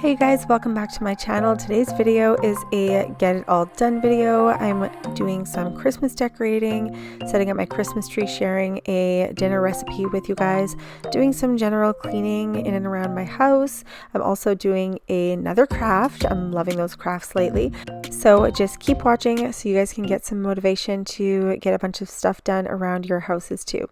Hey guys, welcome back to my channel. Today's video is a get it all done video. I'm doing some Christmas decorating, setting up my Christmas tree, sharing a dinner recipe with you guys, doing some general cleaning in and around my house. I'm also doing another craft. I'm loving those crafts lately. So just keep watching so you guys can get some motivation to get a bunch of stuff done around your houses too.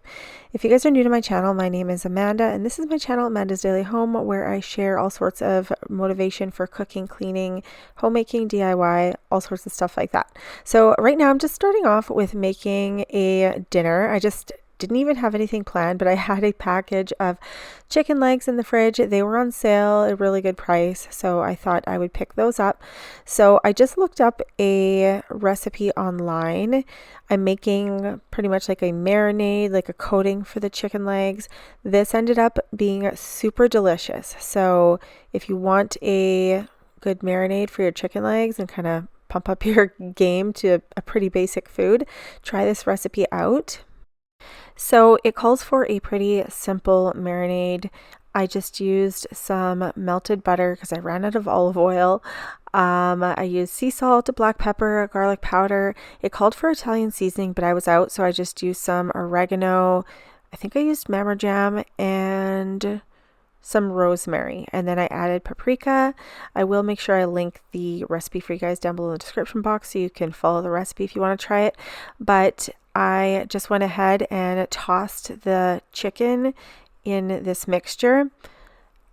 If you guys are new to my channel, my name is Amanda and this is my channel, Amanda's Daily Home, where I share all sorts of motivation for cooking, cleaning, homemaking, DIY, all sorts of stuff like that. So right now I'm just starting off with making a dinner. I just didn't even have anything planned, but I had a package of chicken legs in the fridge. They were on sale at a really good price, so I thought I would pick those up. So I just looked up a recipe online. I'm making pretty much like a marinade, like a coating for the chicken legs. This ended up being super delicious. So if you want a good marinade for your chicken legs and kind of pump up your game to a pretty basic food, try this recipe out. So it calls for a pretty simple marinade. I just used some melted butter because I ran out of olive oil. I used sea salt, black pepper, garlic powder. It called for Italian seasoning, but I was out, so I just used some oregano. I think I used mama jam and some rosemary, and then I added paprika. I will make sure I link the recipe for you guys down below in the description box so you can follow the recipe if you want to try it. But I just went ahead and tossed the chicken in this mixture.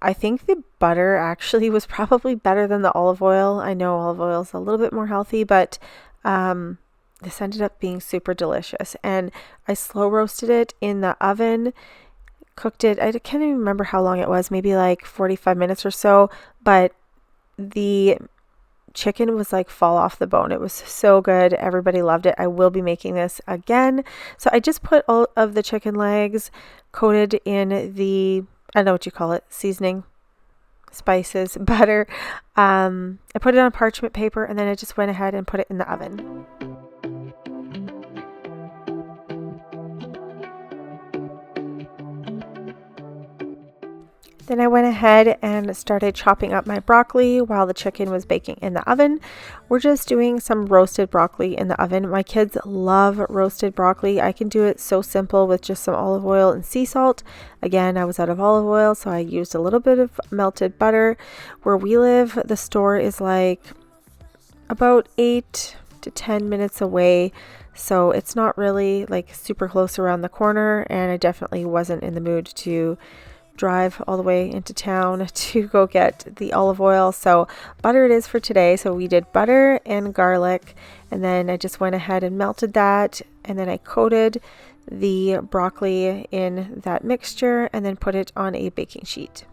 I think the butter actually was probably better than the olive oil. I know olive oil is a little bit more healthy, but this ended up being super delicious. And I slow roasted it in the oven, cooked it. I can't even remember how long it was, maybe like 45 minutes or so, but the chicken was like fall off the bone. It was so good. Everybody loved it. I will be making this again. So I just put all of the chicken legs coated in the, I don't know what you call it, seasoning, spices, butter. I put it on parchment paper and then I just went ahead and put it in the oven. Then I went ahead and started chopping up my broccoli while the chicken was baking in the oven. We're just doing some roasted broccoli in the oven. My kids love roasted broccoli. I can do it so simple with just some olive oil and sea salt. Again, I was out of olive oil, so I used a little bit of melted butter. Where we live, the store is like about 8 to 10 minutes away. So it's not really like super close around the corner, and I definitely wasn't in the mood to drive all the way into town to go get the olive oil. So butter it is for today. So we did butter and garlic, and then I just went ahead and melted that, and then I coated the broccoli in that mixture and then put it on a baking sheet.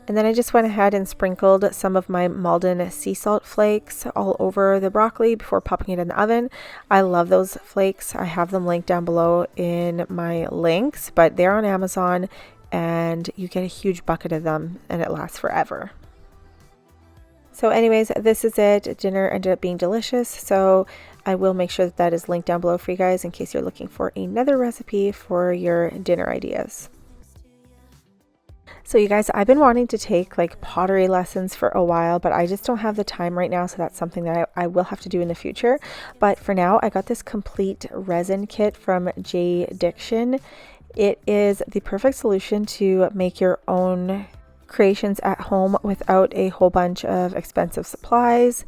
And then I just went ahead and sprinkled some of my Maldon sea salt flakes all over the broccoli before popping it in the oven. I love those flakes. I have them linked down below in my links, but they're on Amazon and you get a huge bucket of them and it lasts forever. So anyways, this is it. Dinner ended up being delicious. So I will make sure that is linked down below for you guys in case you're looking for another recipe for your dinner ideas. So you guys, I've been wanting to take like pottery lessons for a while, but I just don't have the time right now. So that's something that I will have to do in the future. But for now, I got this complete resin kit from JDICTION. It is the perfect solution to make your own creations at home without a whole bunch of expensive supplies.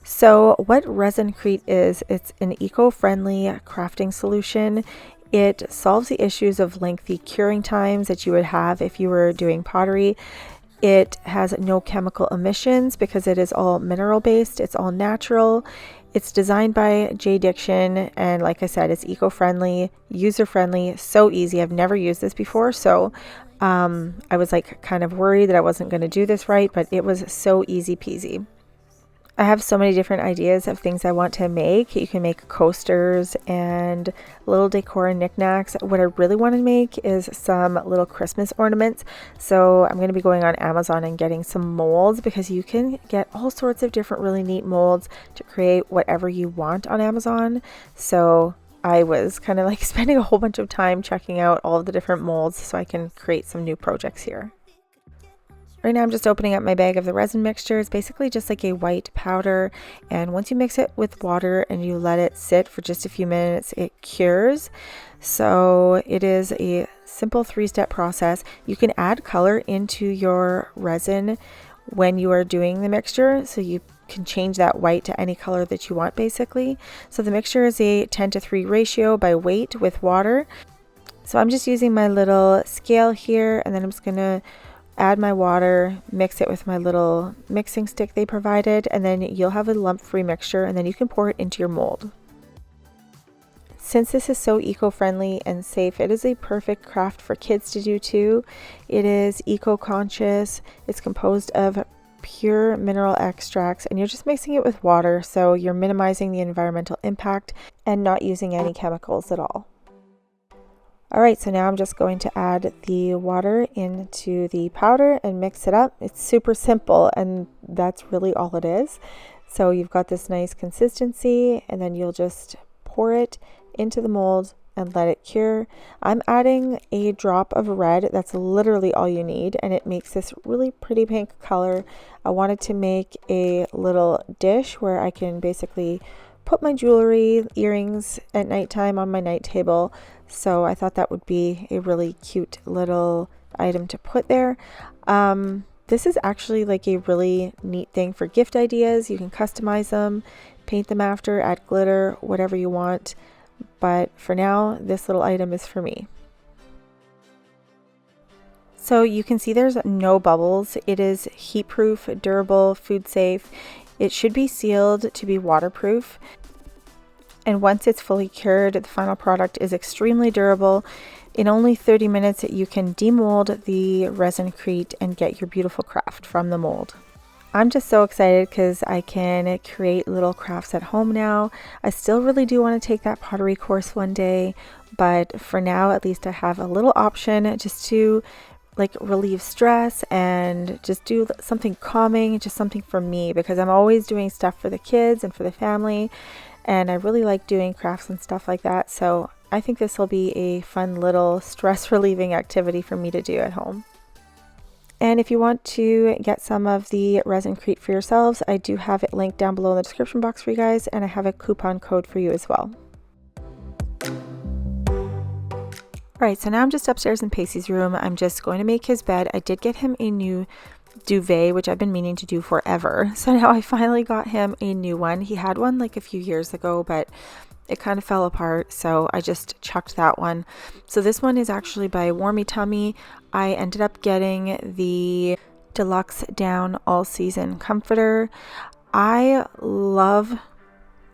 So what Resincrete is, it's an eco-friendly crafting solution. It solves the issues of lengthy curing times that you would have if you were doing pottery. It has no chemical emissions because it is all mineral based. It's all natural. It's designed by JDICTION, and like I said, it's eco-friendly, user-friendly, so easy. I've never used this before, so I was like kind of worried that I wasn't going to do this right, but it was so easy peasy. I have so many different ideas of things I want to make. You can make coasters and little decor and knickknacks. What I really want to make is some little Christmas ornaments. So I'm going to be going on Amazon and getting some molds because you can get all sorts of different really neat molds to create whatever you want on Amazon. So I was kind of like spending a whole bunch of time checking out all of the different molds so I can create some new projects here. Right now I'm just opening up my bag of the resin mixture. It's basically just like a white powder, and once you mix it with water and you let it sit for just a few minutes, it cures. So it is a simple 3-step process. You can add color into your resin when you are doing the mixture, so you can change that white to any color that you want basically. So the mixture is a 10:3 ratio by weight with water. So I'm just using my little scale here, and then I'm just gonna add my water, mix it with my little mixing stick they provided, and then you'll have a lump-free mixture, and then you can pour it into your mold. Since this is so eco-friendly and safe, it is a perfect craft for kids to do too. It is eco-conscious. It's composed of pure mineral extracts, and you're just mixing it with water, so you're minimizing the environmental impact and not using any chemicals at all. Alright, so now I'm just going to add the water into the powder and mix it up. It's super simple, and that's really all it is. So you've got this nice consistency, and then you'll just pour it into the mold and let it cure. I'm adding a drop of red. That's literally all you need, and it makes this really pretty pink color. I wanted to make a little dish where I can basically put my jewelry, earrings at nighttime on my night table. So I thought that would be a really cute little item to put there. This is actually like a really neat thing for gift ideas. You can customize them, paint them after, add glitter, whatever you want. But for now, this little item is for me. So you can see there's no bubbles. It is heat proof, durable, food safe. It should be sealed to be waterproof. And once it's fully cured, the final product is extremely durable. In only 30 minutes, you can demold the resin crete and get your beautiful craft from the mold. I'm just so excited because I can create little crafts at home now. I still really do want to take that pottery course one day, but for now, at least I have a little option just to like relieve stress and just do something calming, just something for me, because I'm always doing stuff for the kids and for the family. And I really like doing crafts and stuff like that. So I think this will be a fun little stress relieving activity for me to do at home. And if you want to get some of the resin crete for yourselves, I do have it linked down below in the description box for you guys, and I have a coupon code for you as well. Alright, so now I'm just upstairs in Pacey's room. I'm just going to make his bed. I did get him a new duvet, which I've been meaning to do forever. So now I finally got him a new one. He had one like a few years ago, but it kind of fell apart, so I just chucked that one. So this one is actually by Warmy Tummy. I ended up getting the deluxe down all season comforter. I love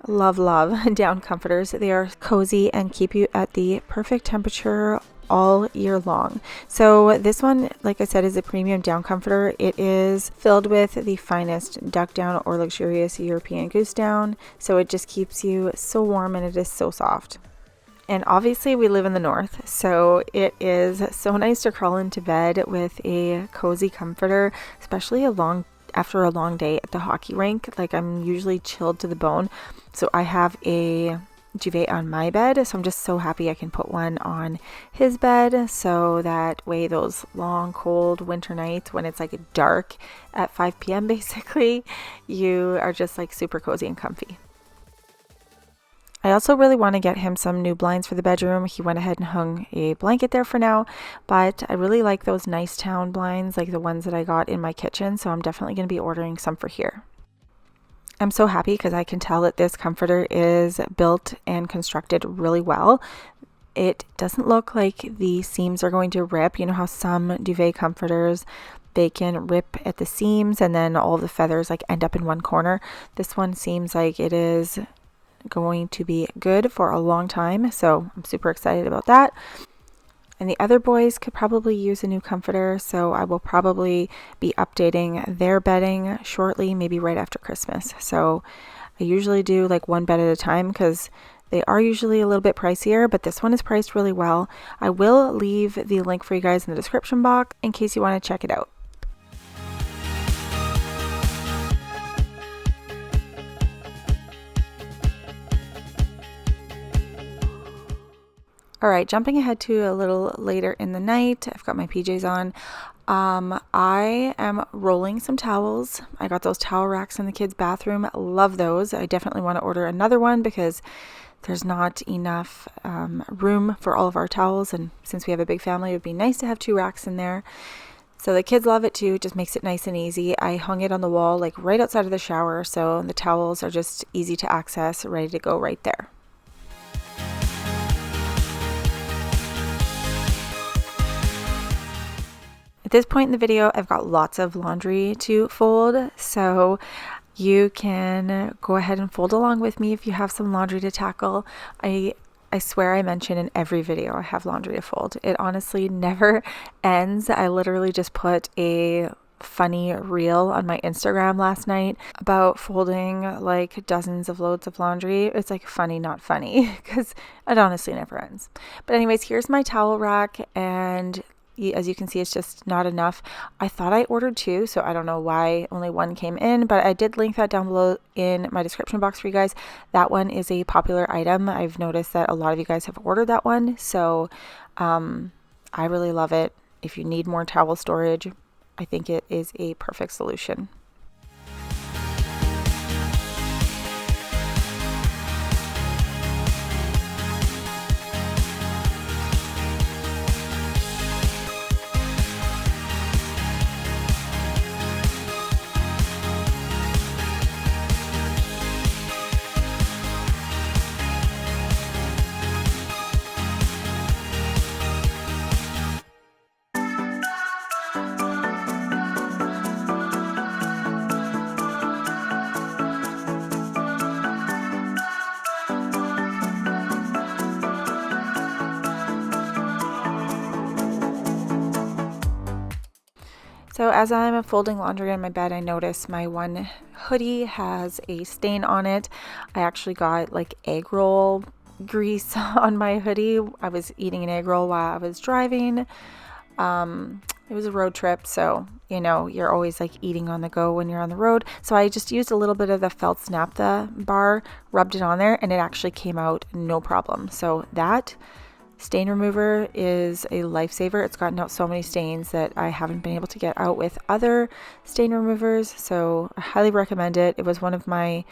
down comforters. They are cozy and keep you at the perfect temperature all year long. So this one, like I said, is a premium down comforter. It is filled with the finest duck down or luxurious European goose down. So it just keeps you so warm, and it is so soft. And obviously we live in the north, so it is so nice to crawl into bed with a cozy comforter, especially after a long day at the hockey rink. Like, I'm usually chilled to the bone. So I have a duvet on my bed, so I'm just so happy I can put one on his bed, so that way those long cold winter nights when it's like dark at 5 p.m. basically, you are just like super cozy and comfy. I also really want to get him some new blinds for the bedroom. He went ahead and hung a blanket there for now, but I really like those nice town blinds, like the ones that I got in my kitchen, so I'm definitely going to be ordering some for here. I'm so happy because I can tell that this comforter is built and constructed really well. It doesn't look like the seams are going to rip. You know how some duvet comforters, they can rip at the seams and then all the feathers like end up in one corner. This one seems like it is going to be good for a long time, so I'm super excited about that. And the other boys could probably use a new comforter, so I will probably be updating their bedding shortly, maybe right after Christmas. So I usually do like one bed at a time because they are usually a little bit pricier, but this one is priced really well. I will leave the link for you guys in the description box in case you want to check it out. All right, jumping ahead to a little later in the night, I've got my PJs on. I am rolling some towels. I got those towel racks in the kids' bathroom. Love those. I definitely want to order another one because there's not enough room for all of our towels. And since we have a big family, it would be nice to have 2 racks in there. So the kids love it too. It just makes it nice and easy. I hung it on the wall like right outside of the shower. So the towels are just easy to access, ready to go right there. At this point in the video, I've got lots of laundry to fold, so you can go ahead and fold along with me if you have some laundry to tackle. I swear I mention in every video I have laundry to fold. It honestly never ends. I literally just put a funny reel on my Instagram last night about folding like dozens of loads of laundry. It's like funny, not funny, because it honestly never ends. But anyways, here's my towel rack, and as you can see, it's just not enough. I thought I ordered 2, so I don't know why only 1 came in, but I did link that down below in my description box for you guys. That one is a popular item. I've noticed that a lot of you guys have ordered that one, so I really love it. If you need more towel storage, I think it is a perfect solution. So as I'm folding laundry in my bed, I notice my one hoodie has a stain on it. I actually got like egg roll grease on my hoodie. I was eating an egg roll while I was driving. It was a road trip, so you know, you're always like eating on the go when you're on the road. So I just used a little bit of the felt naphtha bar, rubbed it on there, and it actually came out no problem. So that stain remover is a lifesaver. It's gotten out so many stains that I haven't been able to get out with other stain removers, so I highly recommend it. It was one of my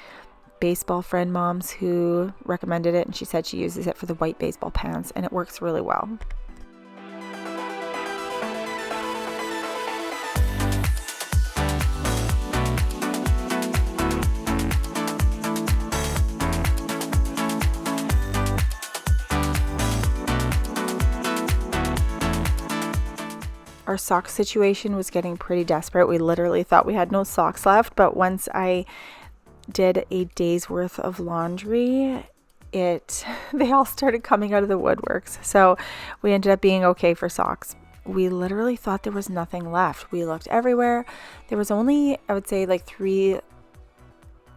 baseball friend moms who recommended it, and she said she uses it for the white baseball pants, and it works really well. Our sock situation was getting pretty desperate. We literally thought we had no socks left, but once I did a day's worth of laundry, they all started coming out of the woodworks. So we ended up being okay for socks. We literally thought there was nothing left. We looked everywhere. There was only, I would say, like 3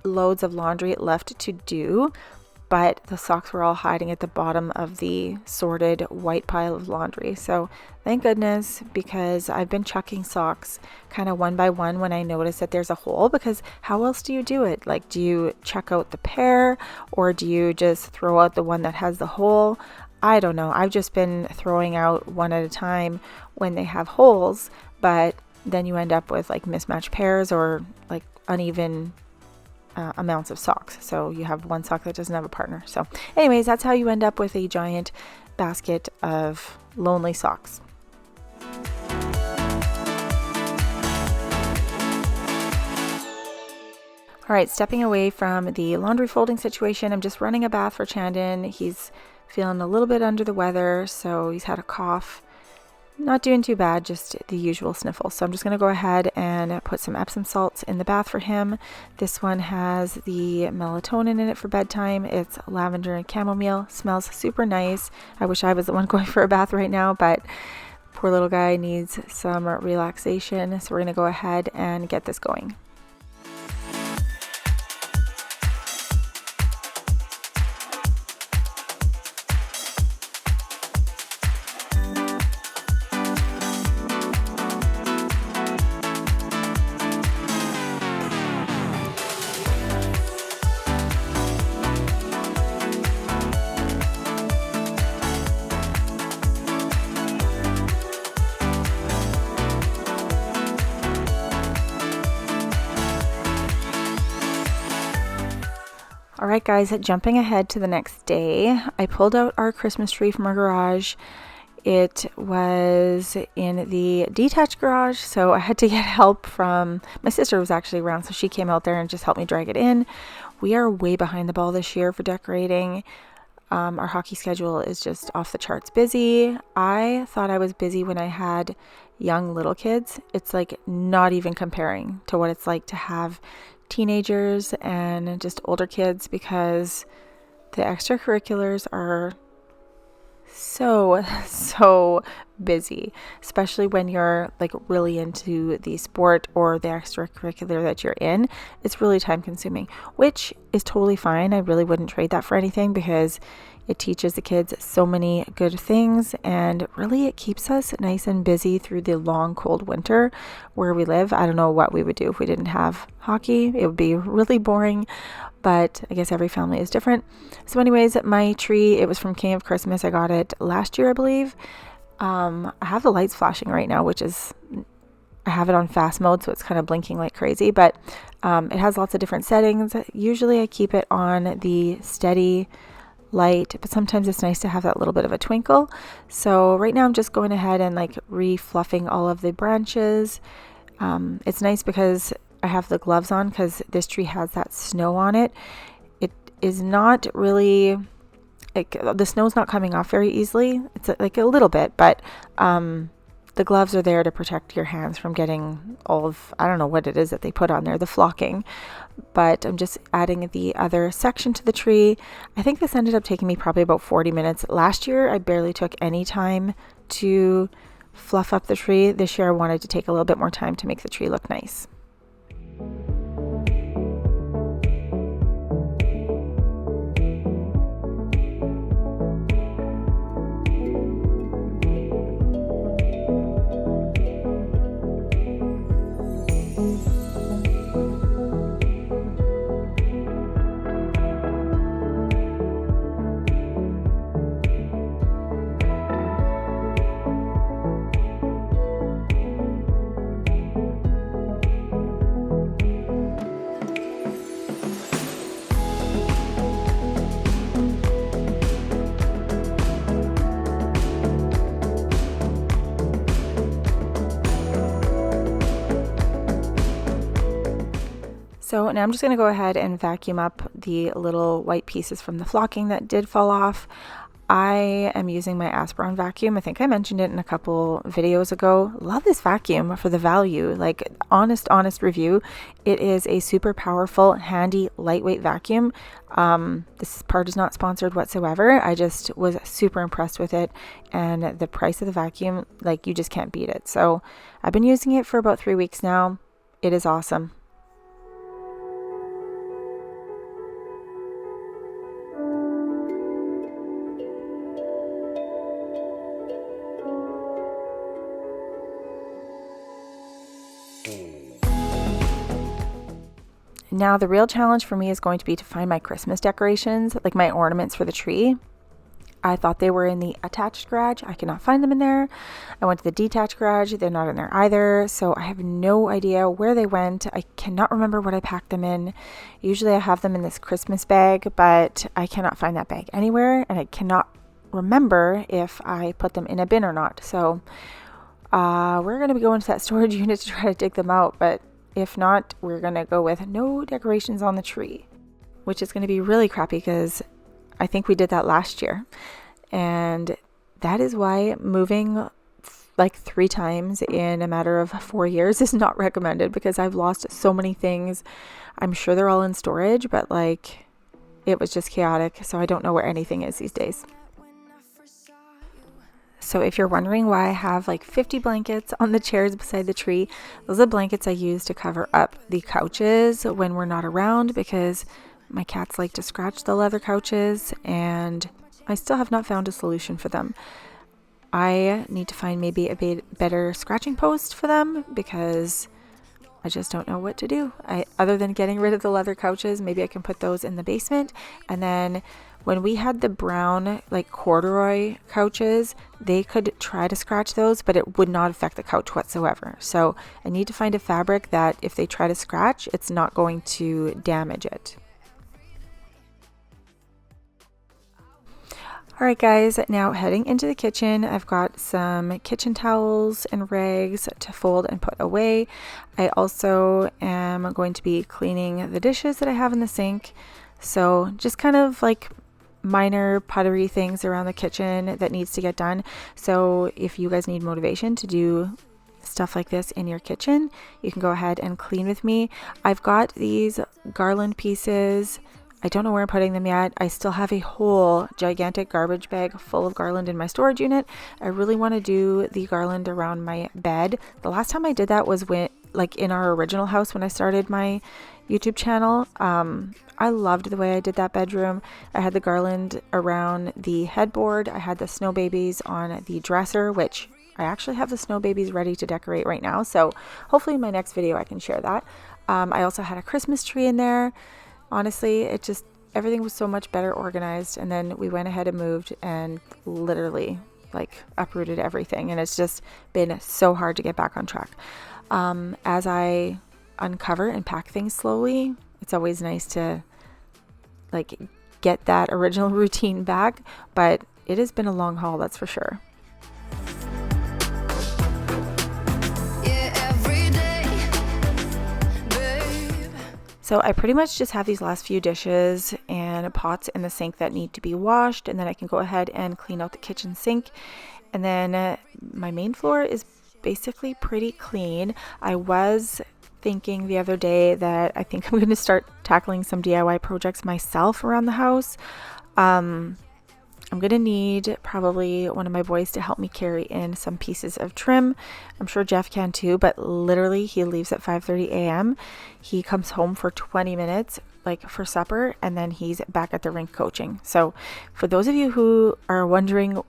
loads of laundry left to do, but the socks were all hiding at the bottom of the sorted white pile of laundry. So thank goodness, because I've been chucking socks kind of one by one when I notice that there's a hole, because how else do you do it? Like, do you chuck out the pair, or do you just throw out the one that has the hole? I don't know. I've just been throwing out one at a time when they have holes, but then you end up with like mismatched pairs or like uneven amounts of socks. So you have one sock that doesn't have a partner. So anyways, that's how you end up with a giant basket of lonely socks. All right, stepping away from the laundry folding situation, I'm just running a bath for Chandon. He's feeling a little bit under the weather, so he's had a cough. Not doing too bad, just the usual sniffles. So I'm just going to go ahead and put some Epsom salts in the bath for him. This one has the melatonin in it for bedtime. It's lavender and chamomile. Smells super nice. I wish I was the one going for a bath right now, but poor little guy needs some relaxation. So we're going to go ahead and get this going. All right, guys, jumping ahead to the next day, I pulled out our Christmas tree from our garage. It was in the detached garage, so I had to get help from my sister. Was actually around, so she came out there and just helped me drag it in. We are way behind the ball this year for decorating. Our hockey schedule is just off the charts busy. I thought I was busy when I had young little kids. It's like not even comparing to what it's like to have teenagers and just older kids, because the extracurriculars are so busy, especially when you're like really into the sport or the extracurricular that you're in. It's really time consuming, which is totally fine. I really wouldn't trade that for anything, because it teaches the kids so many good things, and really it keeps us nice and busy through the long cold winter where we live. I don't know what we would do if we didn't have hockey. It would be really boring, but I guess every family is different. So anyways, my tree, it was from King of Christmas. I got it last year, I believe. I have the lights flashing right now, which is, I have it on fast mode, so it's kind of blinking like crazy, but it has lots of different settings. Usually I keep it on the steady light, but sometimes it's nice to have that little bit of a twinkle. So right now I'm just going ahead and like refluffing all of the branches. It's nice because I have the gloves on, because this tree has that snow on it. It is not really like, the snow's not coming off very easily. It's like a little bit, but the gloves are there to protect your hands from getting all of, I don't know what it is that they put on there, the flocking. But I'm just adding the other section to the tree. I think this ended up taking me probably about 40 minutes. Last year, I barely took any time to fluff up the tree. This year, I wanted to take a little bit more time to make the tree look nice. So now I'm just going to go ahead and vacuum up the little white pieces from the flocking that did fall off. I am using my Aspiron vacuum. I think I mentioned it in a couple videos ago. Love this vacuum for the value. Like, honest review. It is a super powerful, handy, lightweight vacuum. This part is not sponsored whatsoever. I just was super impressed with it, and the price of the vacuum, like, you just can't beat it. So I've been using it for about 3 weeks now. It is awesome. Now the real challenge for me is going to be to find my Christmas decorations, like my ornaments for the tree. I thought they were in the attached garage. I cannot find them in there. I went to the detached garage. They're not in there either. So I have no idea where they went. I cannot remember what I packed them in. Usually I have them in this Christmas bag, but I cannot find that bag anywhere. And I cannot remember if I put them in a bin or not. So we're going to be going to that storage unit to try to dig them out. But if not, we're going to go with no decorations on the tree, which is going to be really crappy because I think we did that last year. And that is why moving like 3 times in a matter of 4 years is not recommended, because I've lost so many things. I'm sure they're all in storage, but like, it was just chaotic. So I don't know where anything is these days. So if you're wondering why I have like 50 blankets on the chairs beside the tree, those are blankets I use to cover up the couches when we're not around, because my cats like to scratch the leather couches and I still have not found a solution for them. I need to find maybe a better scratching post for them, because I just don't know what to do. Other than getting rid of the leather couches, maybe I can put those in the basement. And then when we had the brown like corduroy couches, they could try to scratch those, but it would not affect the couch whatsoever. So I need to find a fabric that if they try to scratch, it's not going to damage it. Alright guys, now heading into the kitchen. I've got some kitchen towels and rags to fold and put away. I also am going to be cleaning the dishes that I have in the sink. So just kind of like minor puttery things around the kitchen that needs to get done. So if you guys need motivation to do stuff like this in your kitchen, you can go ahead and clean with me. I've got these garland pieces. I don't know where I'm putting them yet. I still have a whole gigantic garbage bag full of garland in my storage unit. I really want to do the garland around my bed. The last time I did that was when, like, in our original house when I started my YouTube channel. I loved the way I did that bedroom. I had the garland around the headboard. I had the snow babies on the dresser, which I actually have the snow babies ready to decorate right now. So hopefully in my next video I can share that. I also had a Christmas tree in there. Honestly, it just, everything was so much better organized, and then we went ahead and moved and literally like uprooted everything, and it's just been so hard to get back on track. As I uncover and pack things slowly, it's always nice to like get that original routine back, but it has been a long haul, that's for sure. So I pretty much just have these last few dishes and pots in the sink that need to be washed, and then I can go ahead and clean out the kitchen sink. And then my main floor is basically pretty clean. I was thinking the other day that I think I'm going to start tackling some DIY projects myself around the house. I'm going to need probably one of my boys to help me carry in some pieces of trim. I'm sure Jeff can too, but literally he leaves at 5:30 a.m. He comes home for 20 minutes like for supper, and then he's back at the rink coaching. So for those of you who are wondering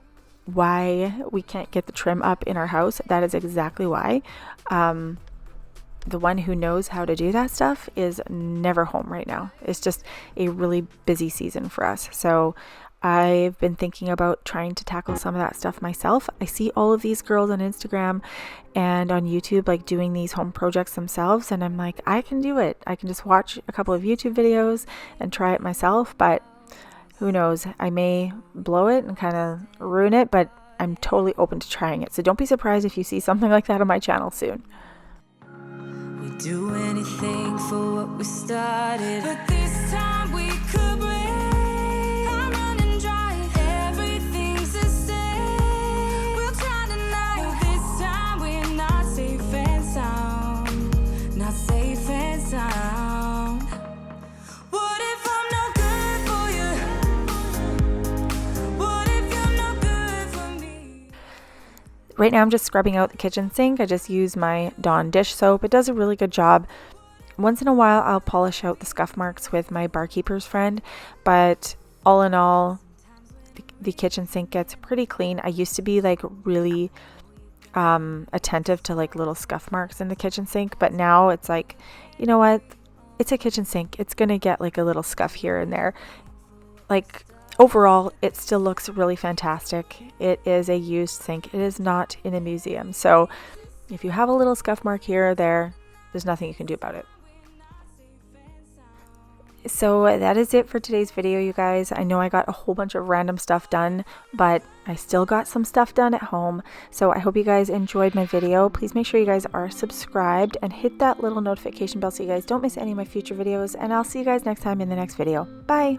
why we can't get the trim up in our house, that is exactly why. The one who knows how to do that stuff is never home right now. It's just a really busy season for us. So I've been thinking about trying to tackle some of that stuff myself. I see all of these girls on Instagram and on YouTube like doing these home projects themselves, and I'm like, I can do it. I can just watch a couple of YouTube videos and try it myself, but who knows? I may blow it and kind of ruin it, but I'm totally open to trying it. So don't be surprised if you see something like that on my channel soon. We do anything for what we started, but this time we could break. Right now I'm just scrubbing out the kitchen sink. I just use my Dawn dish soap. It does a really good job. Once in a while I'll polish out the scuff marks with my barkeeper's friend, but all in all the kitchen sink gets pretty clean. I used to be like really attentive to like little scuff marks in the kitchen sink, but now it's like, you know what, it's a kitchen sink, it's gonna get like a little scuff here and there. Like overall it still looks really fantastic. It is a used sink, it is not in a museum, so if you have a little scuff mark here or there, there's nothing you can do about it. So that is it for today's video, you guys. I know I got a whole bunch of random stuff done, but I still got some stuff done at home. So I hope you guys enjoyed my video. Please make sure you guys are subscribed and hit that little notification bell so you guys don't miss any of my future videos. And I'll see you guys next time in the next video. Bye!